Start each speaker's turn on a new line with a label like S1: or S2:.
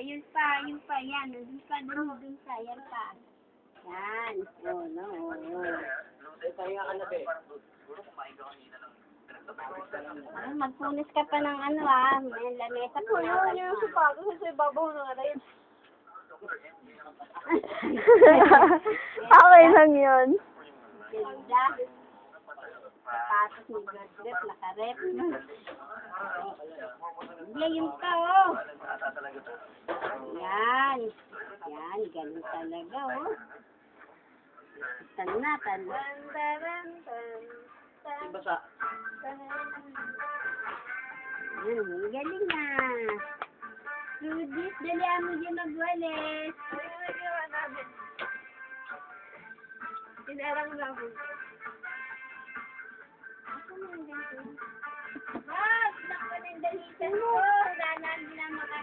S1: yun pa, yan. Dun pa, yan pa. Yan. Oh, no. Magpunis ka pa ng ano may lamesa po.
S2: Yung sapatos sa ibabaw na nga rin.
S3: Okay lang yun.
S1: Ganda. Sapatos ni Godrep, nakarep. Hindi, yun pa, oh. Yan. Yan, ganun talaga, oh. Tan.
S2: Basa.
S1: Galing na. Rudis, dalihan mo dyan magwalis.
S2: Tinarang na ako.
S1: Ako na ang ganito. Nakpa na yung dalitan ko. Wala na maka